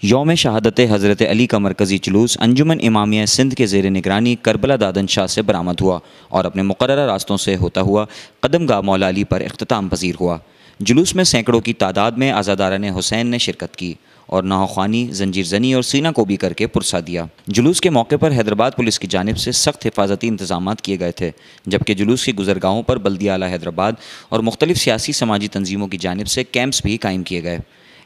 یوم شہادت حضرت علی کا مرکزی جلوس انجمن امامیہ سندھ کے زیر نگرانی کربلا دادن شاہ سے برآمد ہوا اور اپنے مقررہ راستوں سے ہوتا ہوا قدم گاہ مولا علی پر اختتام پذیر ہوا۔ جلوس میں سینکڑوں کی تعداد میں عزاداران حسین نے شرکت کی اور نعو خوانی، زنجیر زنی اور سینہ کوبی کر کے پرسہ دیا۔ جلوس کے موقع پر حیدرآباد پولیس کی جانب سے سخت حفاظتی انتظامات کیے گئے تھے، جبکہ جلوس کی گزرگاہوں پر بلدیہ اعلیٰ حیدرآباد اور مختلف سیاسی سماجی تنظیموں کی جانب سے کیمپس بھی قائم کیے گئے۔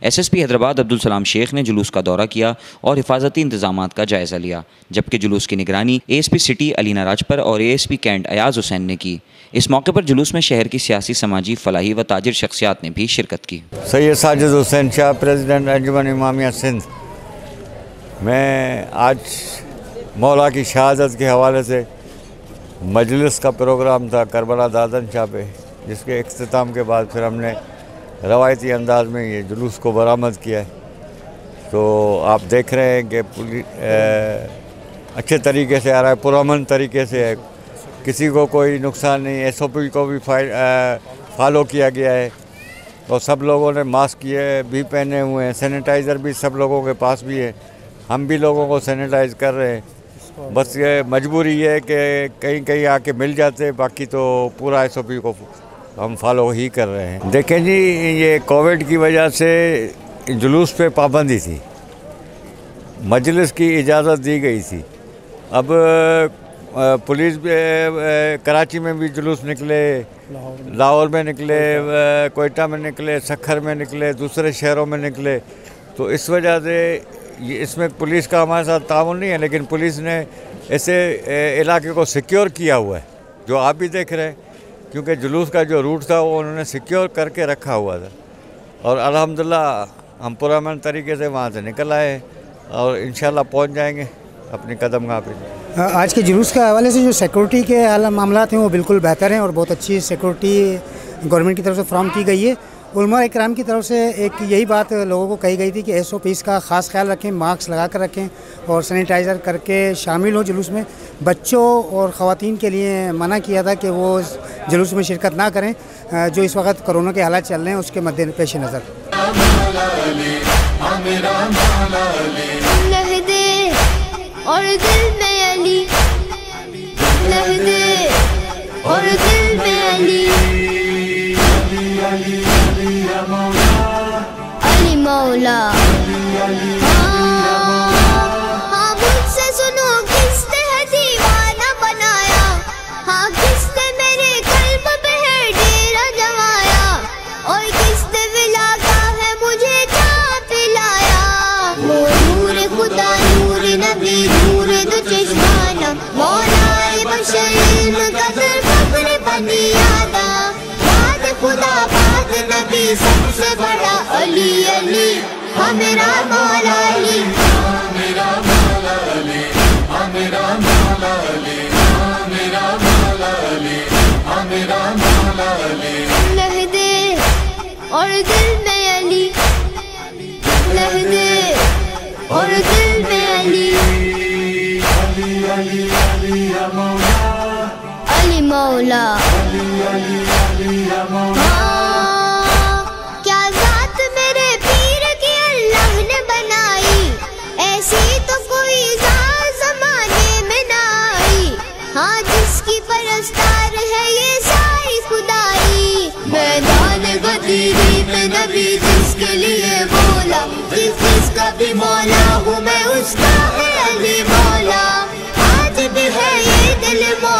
S S P Hyderabad Abdul Salam Sheikh نے جلوس کا دورہ کیا اور حفاظتی انتظامات کا جائزہ لیا، جبکہ جلوس کی نگرانی اے ایس پی سٹی علی ناراجپر اور A S P cantt Ayaz Hussain نے کی۔ اس موقع پر جلوس میں شہر کی سیاسی، سماجی، فلاحی و تاجر شخصیات نے بھی شرکت کی۔ سید ساجد حسین شاہ، پریزیڈنٹ انجمن امامیہ سندھ۔ میں آج مولا کی شہادت کے حوالے سے مجلس کا پروگرام تھا کربلا دادن شاہ پہ، جس کے اختتام کے بعد پھر ہم نے روایتی انداز میں یہ جلوس کو برآمد کیا ہے۔ تو آپ دیکھ رہے ہیں کہ اچھے طریقے سے آ رہا ہے، پرامن طریقے سے ہے، کسی کو کوئی نقصان نہیں۔ ایس او پی کو بھی فالو کیا گیا ہے اور سب لوگوں نے ماسک بھی پہنے ہوئے ہیں، سینیٹائزر بھی سب لوگوں کے پاس بھی ہے، ہم بھی لوگوں کو سینیٹائز کر رہے ہیں۔ بس یہ مجبوری یہ ہے کہ کہیں آ کے مل جاتے، باقی تو پورا ایس او پی کو ہم فالو ہی کر رہے ہیں۔ دیکھیں جی، یہ کووڈ کی وجہ سے جلوس پہ پابندی تھی، مجلس کی اجازت دی گئی تھی۔ اب پولیس کراچی میں بھی جلوس نکلے، لاہور میں نکلے، کوئٹہ میں نکلے، سکھر میں نکلے، دوسرے شہروں میں نکلے، تو اس وجہ سے اس میں پولیس کا ہمارے ساتھ تعاون نہیں ہے، لیکن پولیس نے ایسے علاقے کو سیکیور کیا ہوا ہے جو آپ بھی دیکھ رہے ہیں، کیونکہ جلوس کا جو روٹ تھا وہ انہوں نے سیکیور کر کے رکھا ہوا تھا، اور الحمدللہ ہم پرامن طریقے سے وہاں سے نکل آئے اور انشاءاللہ پہنچ جائیں گے اپنی قدم گاہ پہ۔ آج کے جلوس کے حوالے سے جو سیکورٹی کے معاملات ہیں وہ بالکل بہتر ہیں اور بہت اچھی سیکورٹی گورنمنٹ کی طرف سے فراہم کی گئی ہے۔ علماء اکرام کی طرف سے ایک یہی بات لوگوں کو کہی گئی تھی کہ ایس او پیز کا خاص خیال رکھیں، ماسک لگا کر رکھیں اور سینیٹائزر کر کے شامل ہوں جلوس میں۔ بچوں اور خواتین کے لیے منع کیا تھا کہ وہ جلوس میں شرکت نہ کریں، جو اس وقت کرونا کے حالات چل رہے ہیں اس کے پیش نظر۔ اور دل میں علی، لہدے اور دل میں علی، علی مولا۔ ہاں مجھ سے سنو، کس نے ہے دیوانہ بنایا، ہاں کس نے میرے قلب پہ ہے ڈیرا جمایا، اور کس نے ولا کا ہے مجھے چاہ پلایا۔ وہ نور خدا، نور نبی، نور دو چشمانہ، مولا بشر، علم قدر فخر بنی آدم، بعد خدا بعد نبی سب سے بڑا علی علی، ہمیرا مولا علی، ہمیرا مولا علی، ہمیرا مولا علی، ہمیرا مولا علی، ہمیرا مولا علی۔ لہدے اور دل میں علی، لہدے اور دل میں علی، علی علی علی یا مولا، علی مولا، علی علی علی یا مولا۔ کیا ذات میرے پیر کی اللہ نے بنائی، ایسی تو کوئی ذات زمانے میں نہ آئی، ہاں جس کی پرستار ہے یہ ساری خدائی۔ میدان غدیری میں نبی جس کے لیے بولا، جس کا بھی مولا ہوں میں اس کا ہے علی مولا۔ آج بھی ہے یہ دل مولا